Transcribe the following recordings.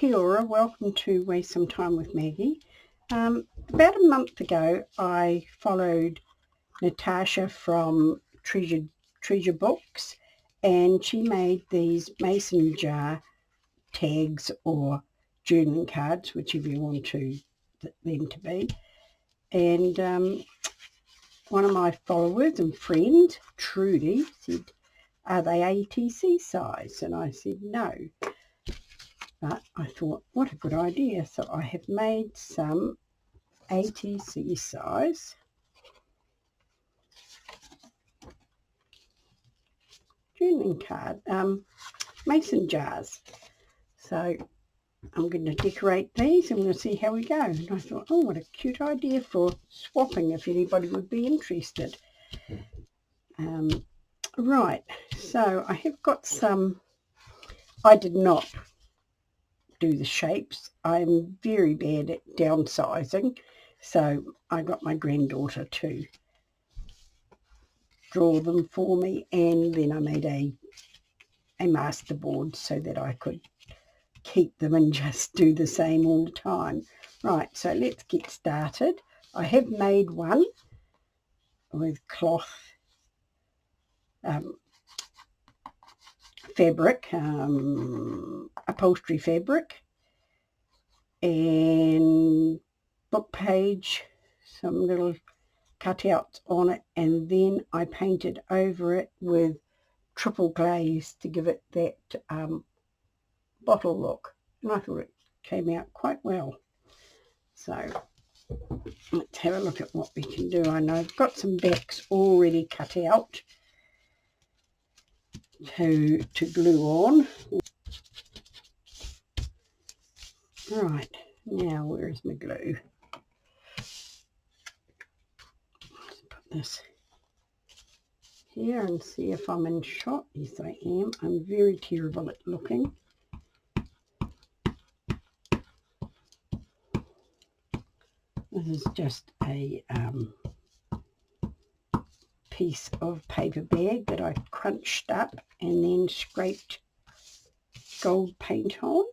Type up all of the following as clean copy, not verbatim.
Kia ora, welcome to Waste Some Time with Maggie. About a month ago I followed Natasha from Treasure Books, and she made these mason jar tags or journaling cards, whichever you want them to be. And one of my followers and friends, Trudy, said, "Are they ATC size?" And I said no. But I thought, what a good idea. So I have made some ATC size journaling card, mason jars. So I'm going to decorate these and we'll see how we go. And I thought, oh, what a cute idea for swapping if anybody would be interested. Right, so I have got some. I did not do the shapes. I'm very bad at downsizing, so I got my granddaughter to draw them for me, and then I made a masterboard so that I could keep them and just do the same all the time. Right, so let's get started. I have made one with cloth fabric, upholstery fabric, and book page, some little cutouts on it, and then I painted over it with triple glaze to give it that bottle look, and I thought it came out quite well. So let's have a look at what we can do. I know I've got some backs already cut out to glue on. Right, now where is my glue? Let's put this here and see if I'm in shot. Yes, I am. I'm very terrible at looking. This is just a piece of paper bag that I crunched up and then scraped gold paint on.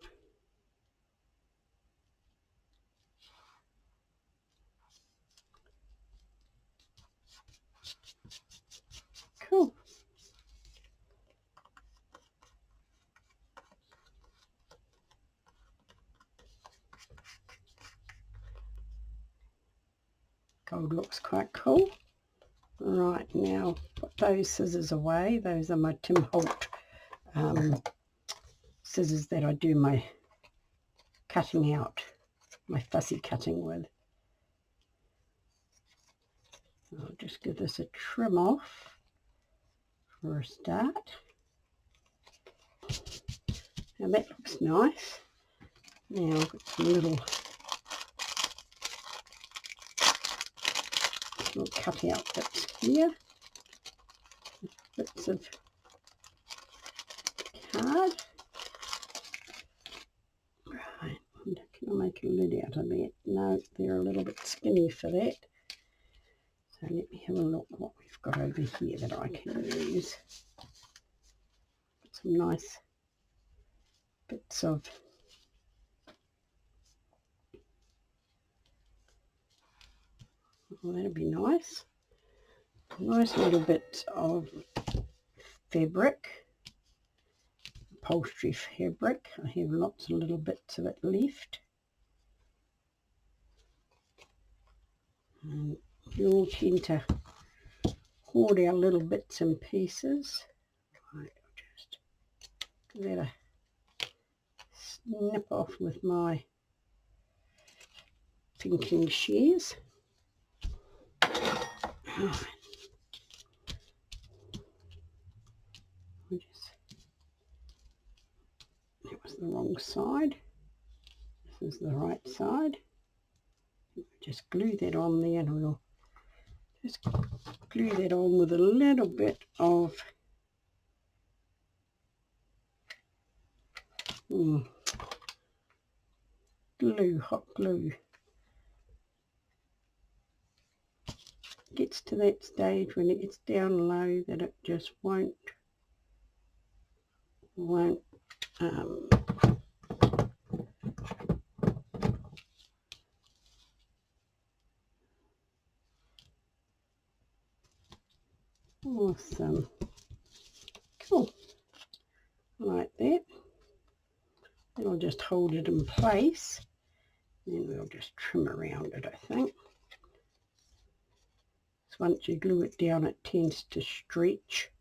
Cool. Gold looks quite cool. Right, now put those scissors away. Those are my Tim Holt scissors that I do my cutting out, my fussy cutting with. I'll just give this a trim off for a start. Now that looks nice. Now I've got some little cutout bits here, bits of card. Right, can I make a lid out of that? No, they're a little bit skinny for that. So let me have a look what we've got over here that I can use. Some nice bits of that'll be nice. Nice little bits of fabric, upholstery fabric. I have lots of little bits of it left. And we all tend to hoard our little bits and pieces. Right, I'll just give that a snip off with my pinking shears. Right. That was the wrong side. This is the right side. Just glue that on there, and we'll just glue that on with a little bit of glue, hot glue. It gets to that stage when it gets down low that it just won't Awesome. Cool. Like that. Then I'll just hold it in place. Then we'll just trim around it, I think. So once you glue it down, it tends to stretch.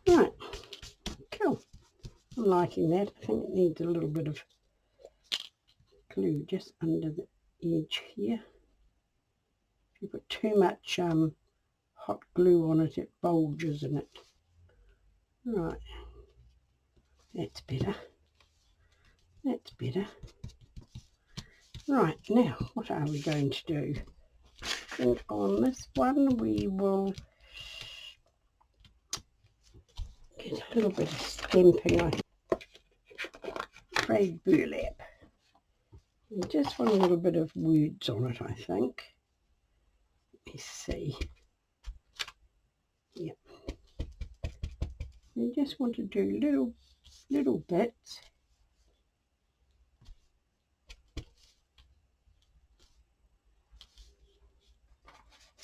Right. Cool. I'm liking that. I think it needs a little bit of glue just under the edge here. If you put too much hot glue on it, it bulges in it. Right, that's better. That's better. Right, now what are we going to do? I think on this one we will get a little bit of stamping. I frayed burlap. I just want a little bit of words on it, I think. Let me see. Yep. I just want to do little bits.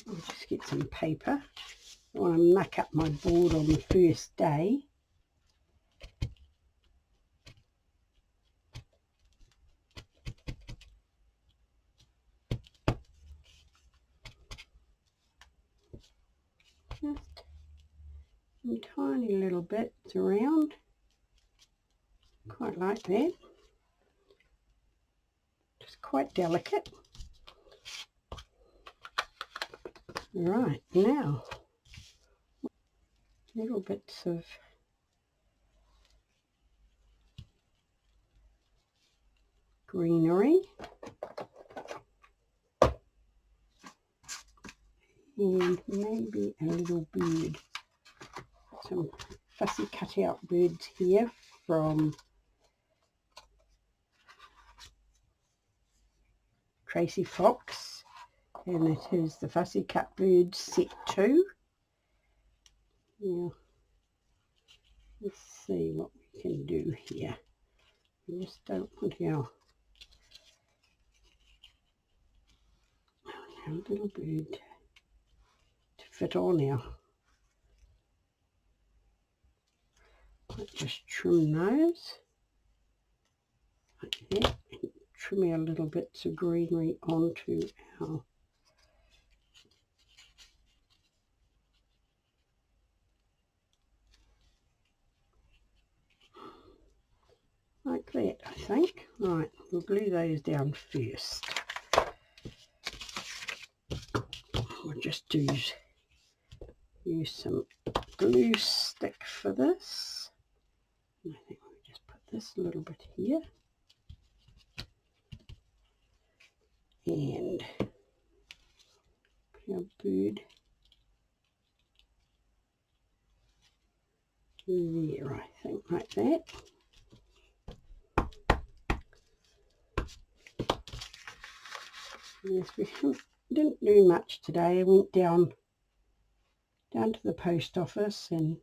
I'll just get some paper. I want to muck up my board on the first day. Just some tiny little bits around. Quite like that. Just quite delicate. Right, now little bits of greenery and maybe a little bird. Some fussy cut out birds here from Tracy Fox, and it is the Fussy Cut Birds set 2. Now let's see what we can do here. We just don't want our little bird to fit on our. Let's just trim those like that, and trim our little bits of greenery onto our like that, I think. Right, we'll glue those down first. We'll just use some glue stick for this. I think we'll just put this a little bit here. And put our bird there, I think, like that. Yes, we didn't do much today. I went down to the post office and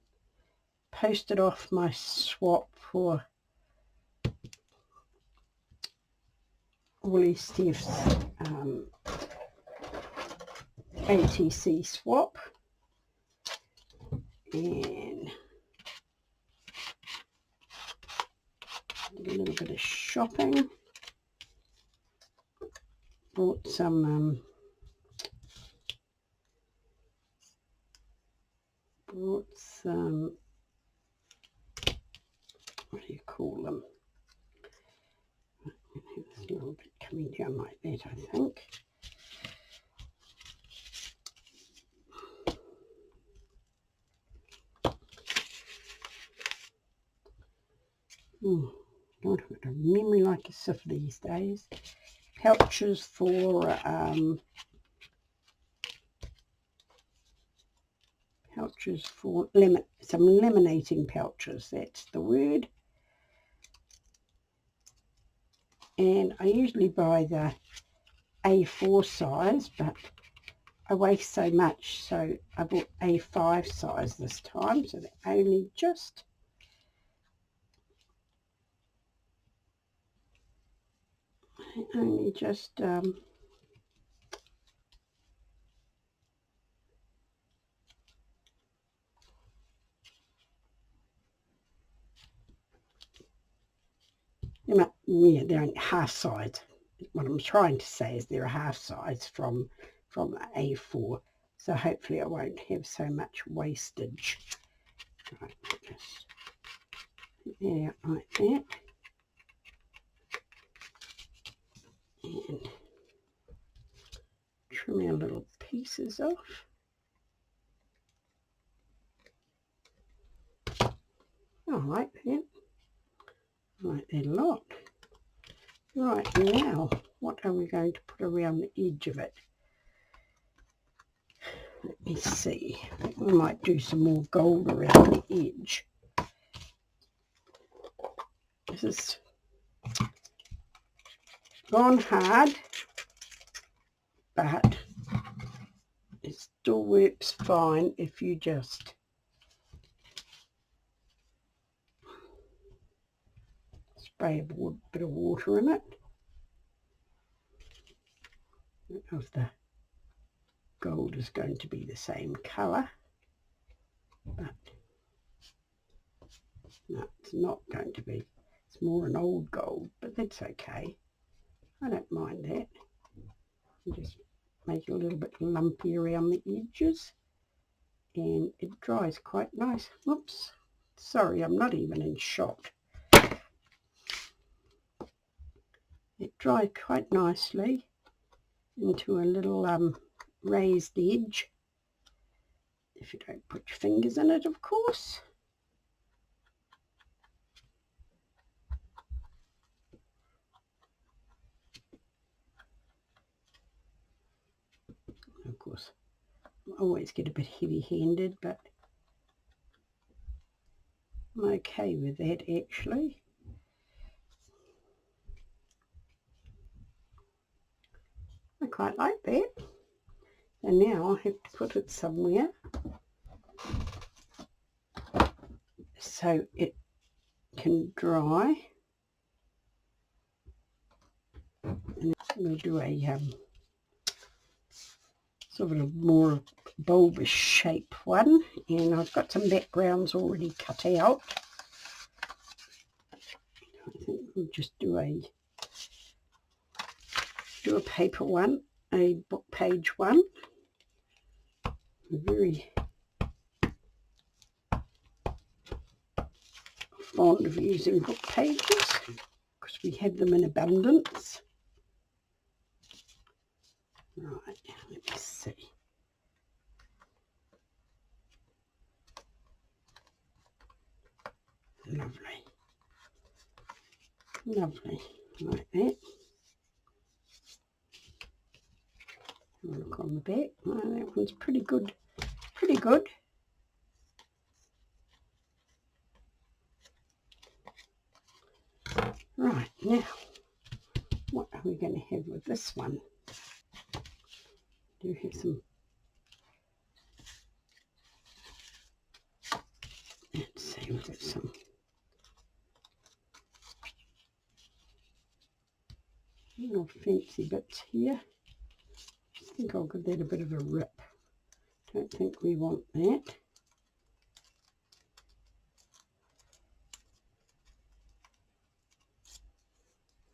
posted off my swap for Woolly Steph's ATC swap, and did a little bit of shopping. Bought some what do you call them? There's a little bit coming down like that, I think. God, I've got a memory like a sieve these days. Pouches for some laminating pouches, that's the word. And I usually buy the A4 size, but I waste so much, so I bought A5 size this time, so they're only just Yeah, they're half size. What I'm trying to say is they're a half size from A4, so hopefully I won't have so much wastage. Right, just there like that, and trim our little pieces off. I like that. I like that a lot. Right, now what are we going to put around the edge of it? Let me see. I think we might do some more gold around the edge. This is gone hard, but it still works fine if you just spray a bit of water in it. I don't know if the gold is going to be the same colour, but no, it's not going to be. It's more an old gold, but that's okay. I don't mind that. And just make it a little bit lumpy around the edges, and it dries quite nice. Whoops, sorry, I'm not even in shot. It dried quite nicely into a little raised edge, if you don't put your fingers in it, of course. Of course, I always get a bit heavy-handed, but I'm okay with that actually. I quite like that. And now I have to put it somewhere so it can dry. And we'll do a sort of a more bulbous shape one, and I've got some backgrounds already cut out. I think we'll just do a paper one, a book page one. I'm very fond of using book pages because we have them in abundance. Right, let me see. Lovely. Lovely, like that. Have a look on the back. Oh, that one's pretty good. Pretty good. Right, now, what are we going to have with this one? Do have some, let's see, we've got some little fancy bits here. I think I'll give that a bit of a rip. Don't think we want that.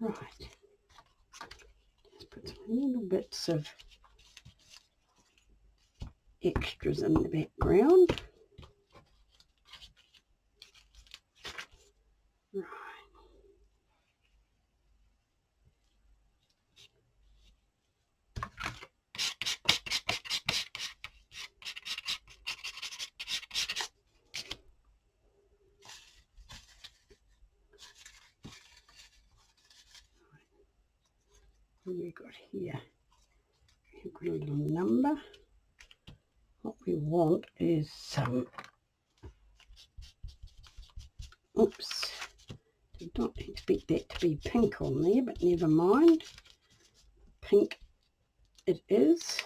Right, just put some little bits of extras in the background. Right. What have we got here? We've got a little number. What we want is some, oops, did not expect that to be pink on there, but never mind. Pink it is.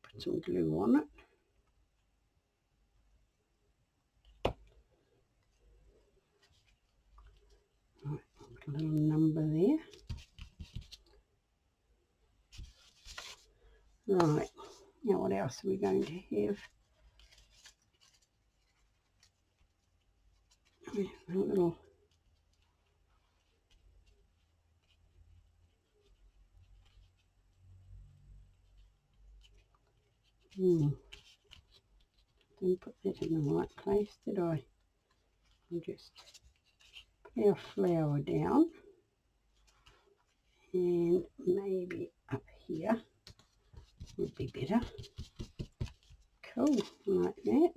Put some glue on it. Right, put a little number there. Right, now what else are we going to have? A little Didn't put that in the right place, did I? I'll just put our flower down and maybe up here would be better. Cool, like that.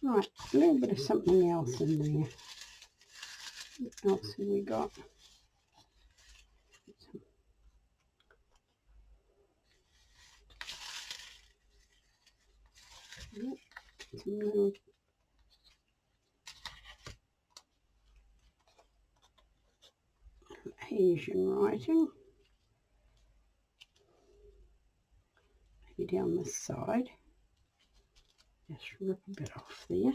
Right, a little bit of something else in there. What else have we got? Some little Asian writing. Maybe down this side. Just rip a bit off there.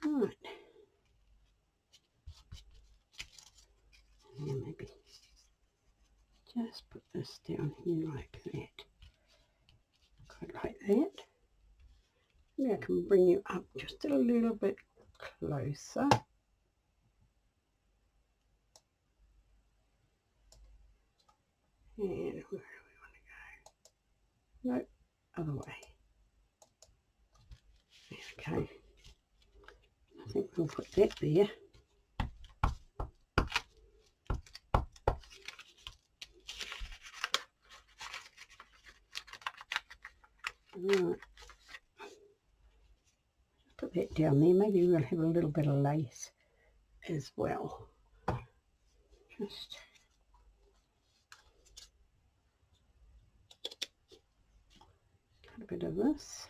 Right. And maybe just put this down here like that. Quite like that. Maybe I can bring you up just a little bit closer. And where do we want to go? No, other way. Okay. I think we'll put that there. Right. Put that down there. Maybe we'll have a little bit of lace as well. Just cut a bit of this.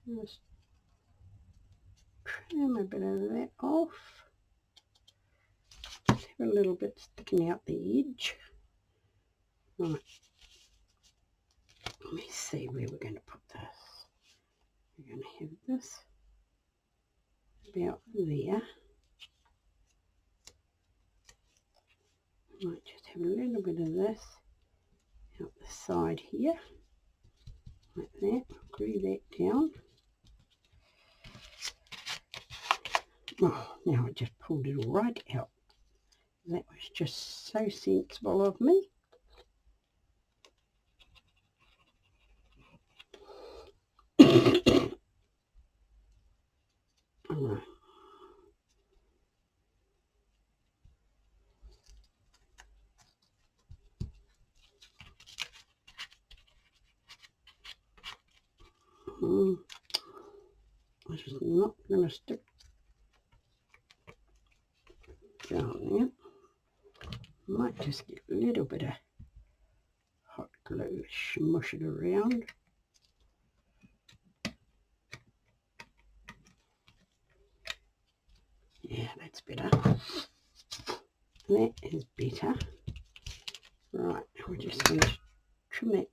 Just trim a bit of that off. Just have a little bit sticking out the edge. Right. Let me see where we're going to put this. We're going to have this about there. Might just have a little bit of this out the side here, like that. Glue that down. Oh, now I just pulled it all right out. That was just so sensible of me. Alright. This is not going to stick down there. Might just get a little bit of hot glue, smush it around. Yeah, that's better. That is better. Right, we're just going to trim that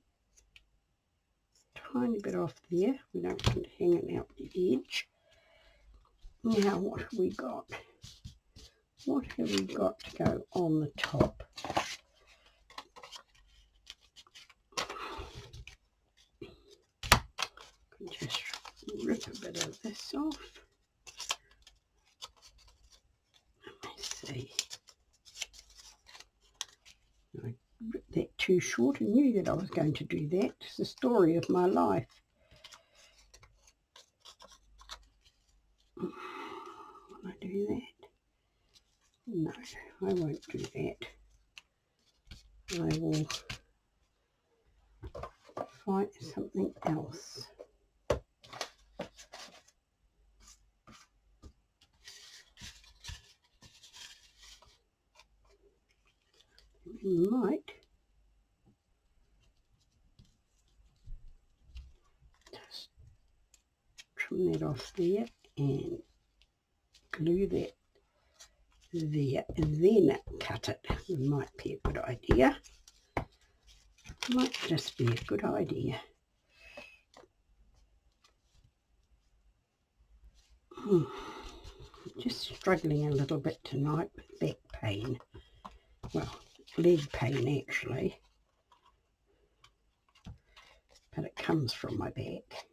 tiny bit off there. We don't want it hanging out the edge. Now, what have we got? What have we got to go on the top? Just rip a bit of this off. Let me see. I ripped that too short and knew that I was going to do that. It's the story of my life. Will I do that? No, I won't do that. I will find something else. We might just trim that off there and glue that there and then cut it. It might be a good idea. Might just be a good idea. Just struggling a little bit tonight with back pain. Well, leg pain actually. But it comes from my back.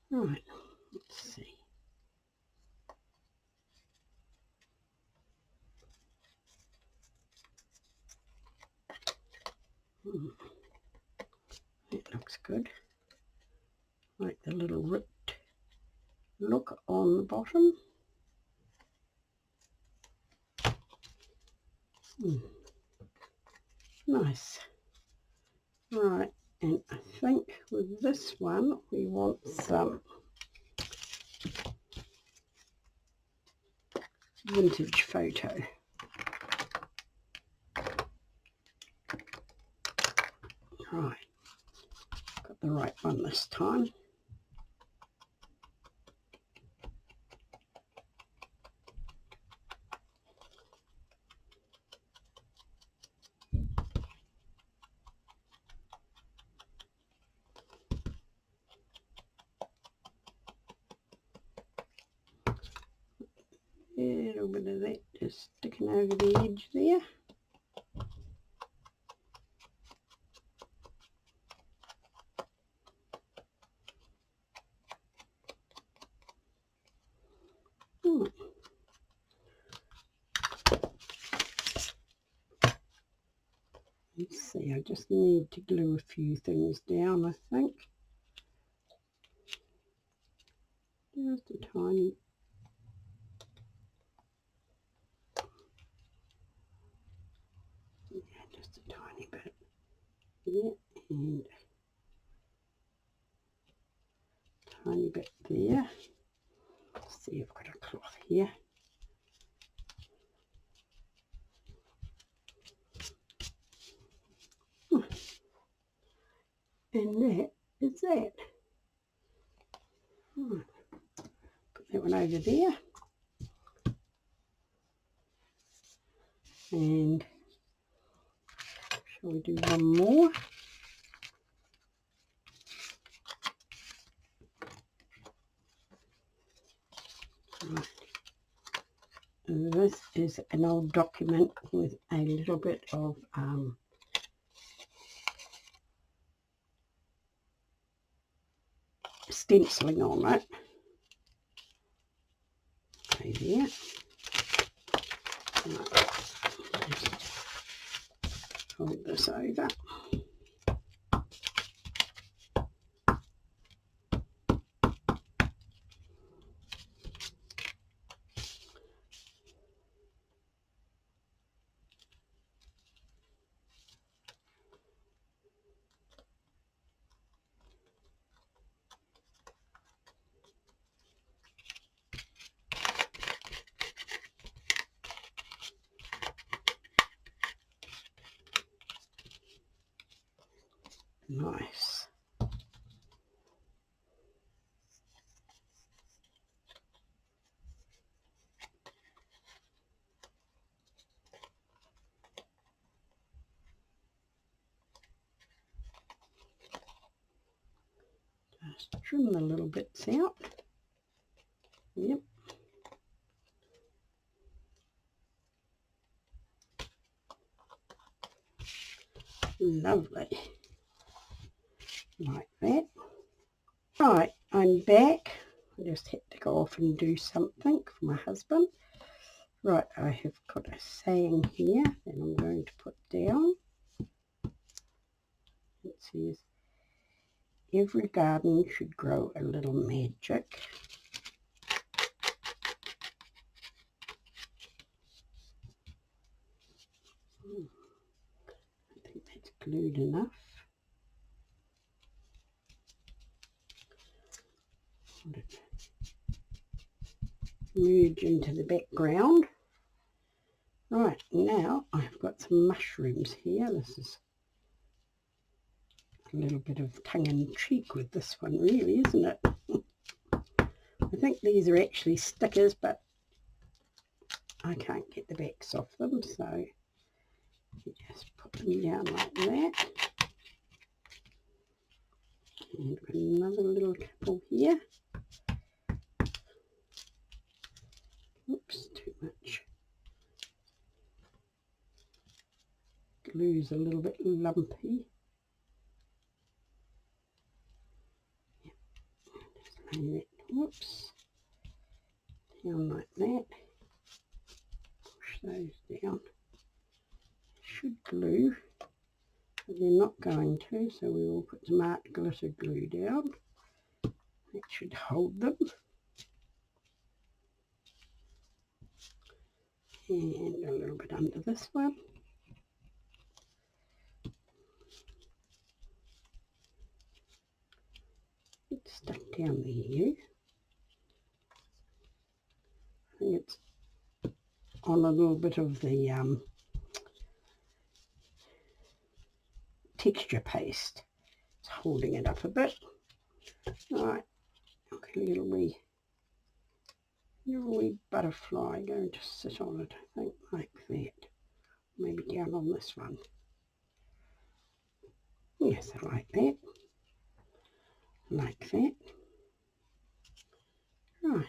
Right, let's see. That looks good. Like the little ripped look on the bottom. Nice. Right, and I think with this one we want some vintage photo. Right, got the right one this time. A little bit of that just sticking over the edge there. Let's see, I just need to glue a few things down, I think. Just a tiny. Yeah, just a tiny bit. Yeah, and a tiny bit there. Let's see, I've got a cloth here. And that is that. Right. Put that one over there. And shall we do one more? Right. This is an old document with a little bit of stenciling on it. Okay, there. Right. Just fold this over. Nice. Just trim the little bits out. Yep. Lovely. Like that. Right, I'm back. I just had to go off and do something for my husband. Right, I have got a saying here that I'm going to put down. It says, every garden should grow a little magic. I think that's glued enough. Merge into the background. Right, now I've got some mushrooms here. This is a little bit of tongue-in-cheek with this one, really, isn't it? I think these are actually stickers, but I can't get the backs off them, so you just put them down like that. And another little couple here. Oops, too much. Glue's a little bit lumpy. Yep. Just lay that, whoops, down like that. Push those down. Should glue. but they're not going to, so we will put some art glitter glue down. That should hold them. And a little bit under this one. It's stuck down there, you. I think it's on a little bit of the texture paste. It's holding it up a bit. Right, okay, little wee butterfly going to sit on it, I think, like that. Maybe down on this one. Yes, I like that. Like that. Right.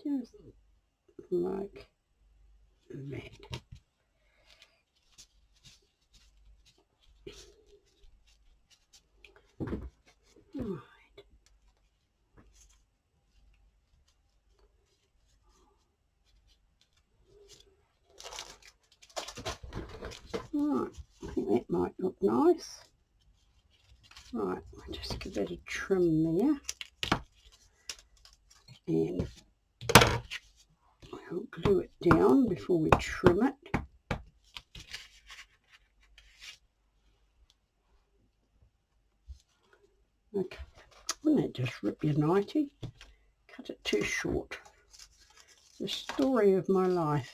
Just like that. Right. Right, I think that might look nice. Right, I'll just give that a trim there. And we'll glue it down before we trim it. Okay, wouldn't it just rip your nightie? Cut it too short. The story of my life.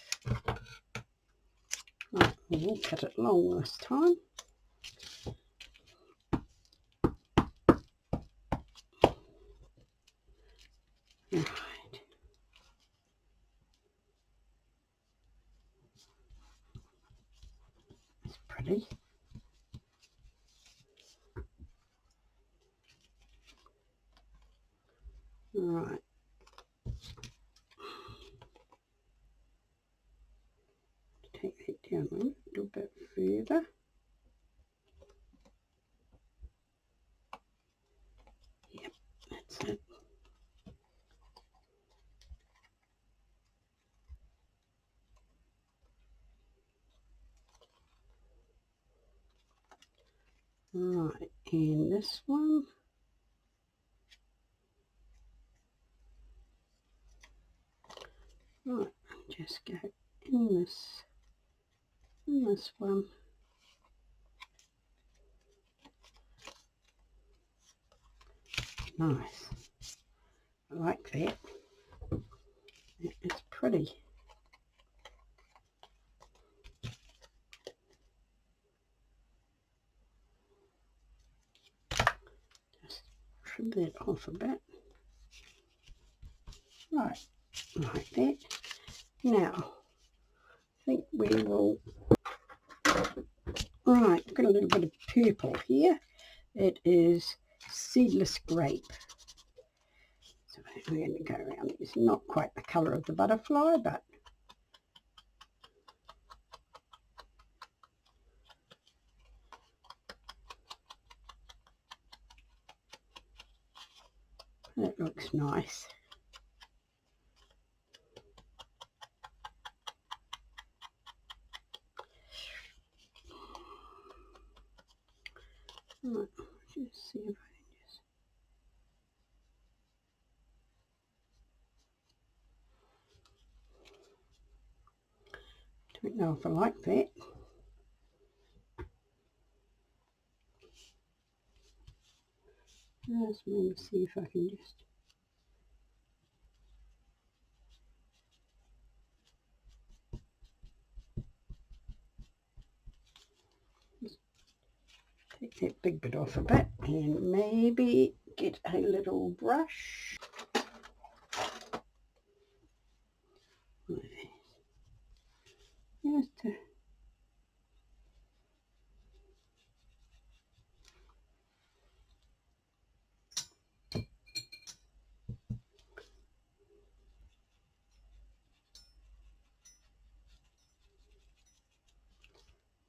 Right, we'll cut it long this time. Right. It's pretty. Right. Take that down a little bit further. Yep, that's it. Right, and this one. Right, just go in this one. Nice. I like that. It's pretty. Just trim that off a bit. Right, like that. Now, I think we will... Right, I've got a little bit of purple here. It is seedless grape. So we're going to go around. It's not quite the colour of the butterfly, but that looks nice. Right, just see if I can just... Don't know if I like that. Let's maybe see if I can just... Take that big bit off a bit and maybe get a little brush. Just to...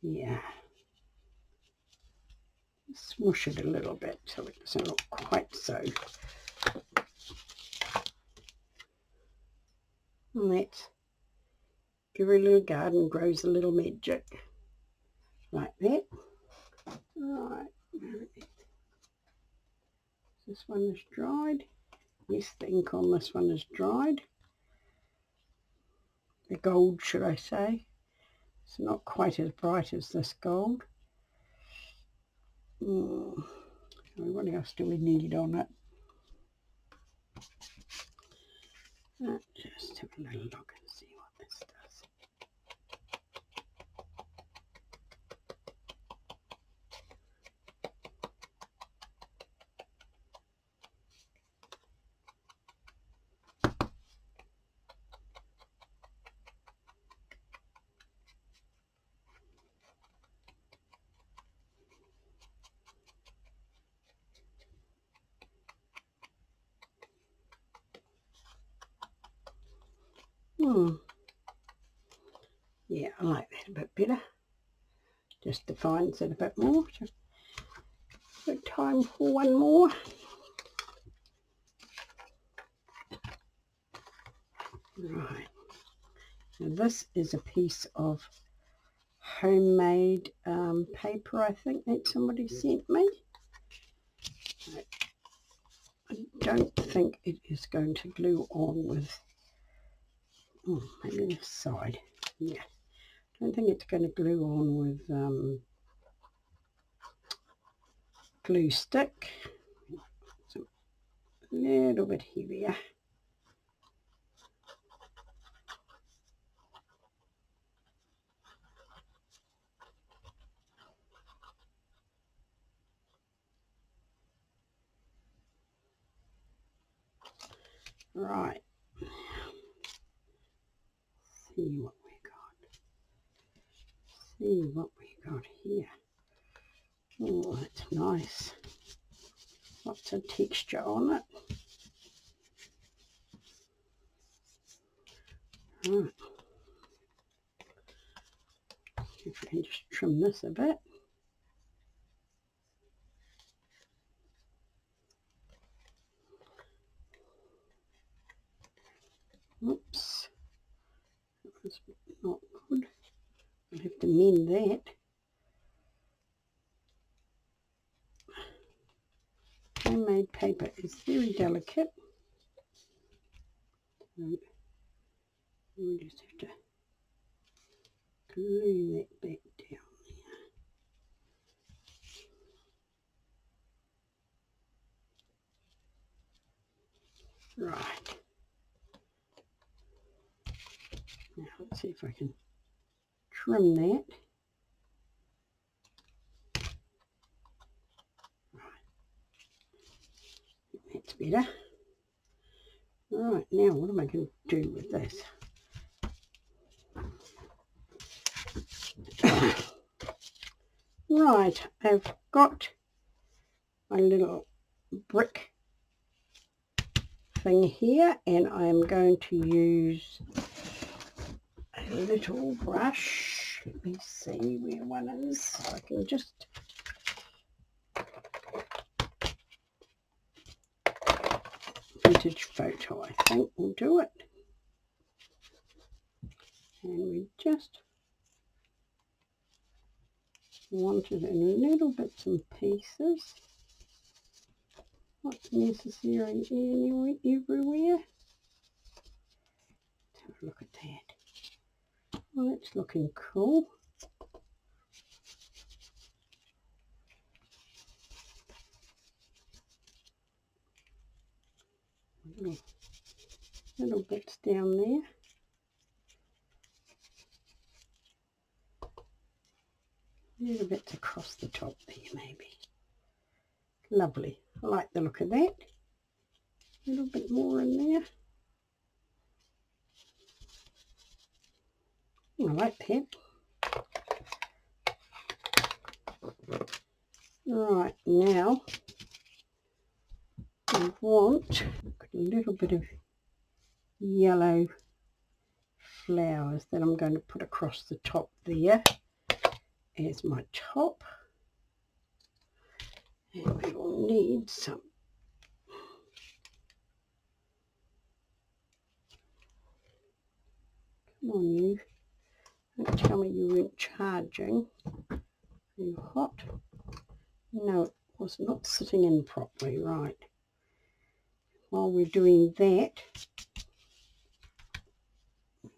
Yeah. Smush it a little bit so it doesn't look quite so. And let's every little garden grows a little magic, like that. Right, this one is dried. Yes, the ink on this one is dried. The gold, should I say. It's not quite as bright as this gold. What else do we need on it? Just have a little look and see what this does. Yeah, I like that a bit better. Just defines it a bit more. Just got time for one more. Right. Now this is a piece of homemade paper, I think that somebody sent me. I don't think it is going to glue on with, maybe this side. Yeah, I don't think it's going to glue on with glue stick. It's a little bit heavier. Right, see what we got. See what we got here. Oh, that's nice. Lots of texture on it. Right. If I can just trim this a bit. Oops, that was not good. I'll have to mend that. Homemade paper is very delicate. So we just have to glue that back down there. Right. Now let's see if I can trim that. Right. That's better. Right, now what am I going to do with this? Right, I've got my little brick thing here, and I'm going to use a little brush. Let me see where one is. I can just vintage photo, I think, will do it. And we just want it in little bits and pieces. Not necessarily everywhere. Let's have a look at that. Well, that's looking cool. Little bits down there. Little bits across the top there, maybe. Lovely. I like the look of that. A little bit more in there. I like that. Right, now we want a little bit of yellow flowers that I'm going to put across the top there as my top. And we will need some come on you, don't tell me you weren't charging. Are you hot? No, it was not sitting in properly, right. While we're doing that,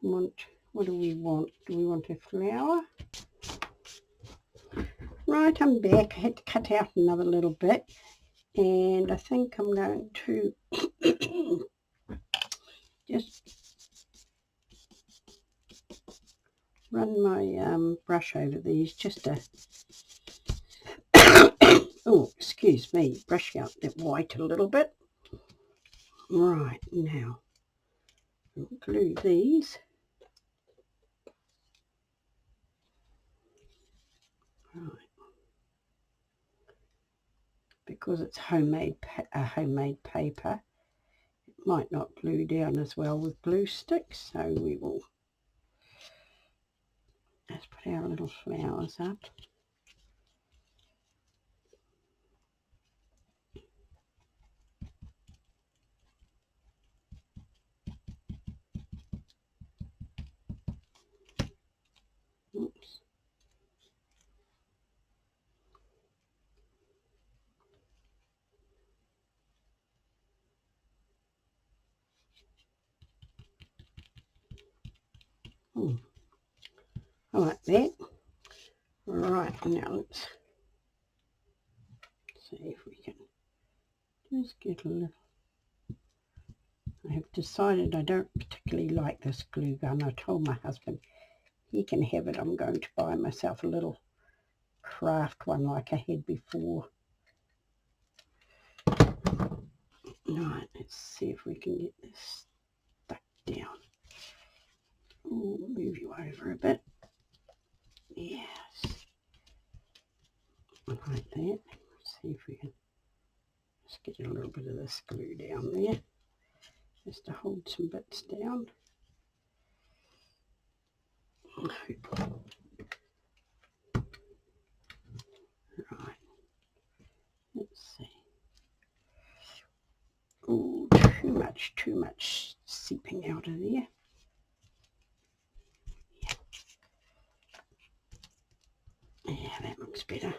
what do we want? Do we want a flower? Right, I'm back. I had to cut out another little bit, and I think I'm going to just run my brush over these just to oh, excuse me, brush out that white a little bit. Right, now we'll glue these. Right. Because it's homemade paper, it might not glue down as well with glue sticks, so we will just put our little flowers up. Oops. I like that. Right, now let's see if we can just get a little. I have decided I don't particularly like this glue gun. I told my husband he can have it. I'm going to buy myself a little craft one like I had before. Right, let's see if we can get this stuck down. Ooh, move you over a bit. Yes. Like that. Let's see if we can just get a little bit of this glue down there. Just to hold some bits down. Right. Let's see. Oh, too much seeping out of there. Yeah, that looks better.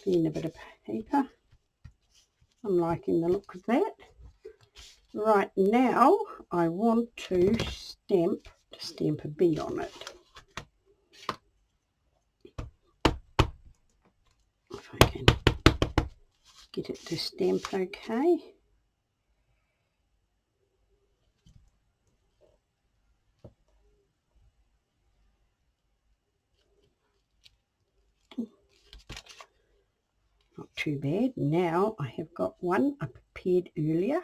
Clean a bit of paper. I'm liking the look of that. Right, now I want to stamp a bee on it. If I can get it to stamp okay. Not too bad. Now I have got one I prepared earlier.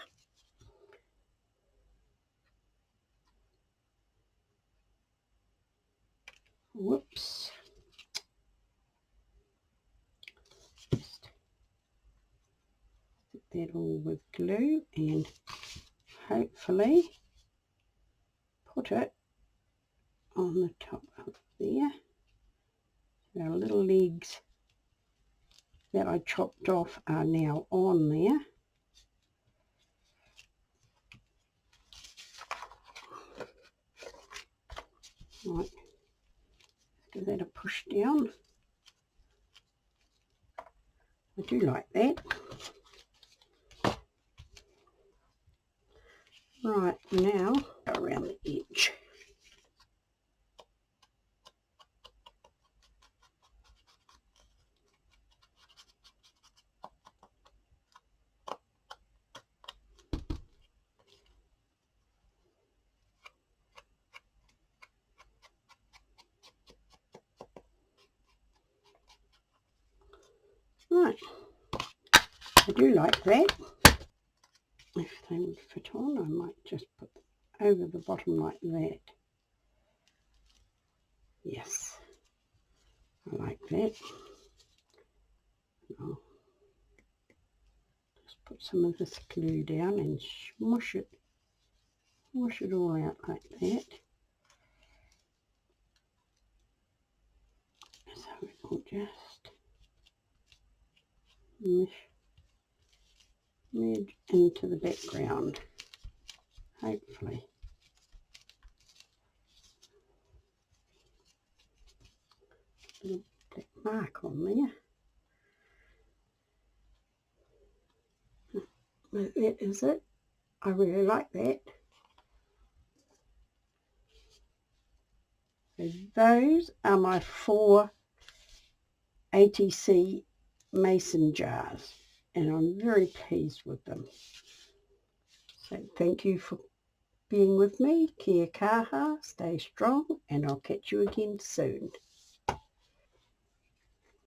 Whoops. Just put that all with glue and hopefully put it on the top of there. So our little legs that I chopped off are now on there. Right, give that a push down. I do like that. Right, now go around the edge. Right, I do like that. If they would fit on, I might just put them over the bottom like that. Yes, I like that. I'll just put some of this glue down and smush it all out like that. just merge into the background, hopefully. Little black mark on there. That is it. I really like that. So those are my 4 ATC Mason jars, and I'm very pleased with them. So thank you for being with me. Kia kaha, stay strong, and I'll catch you again soon.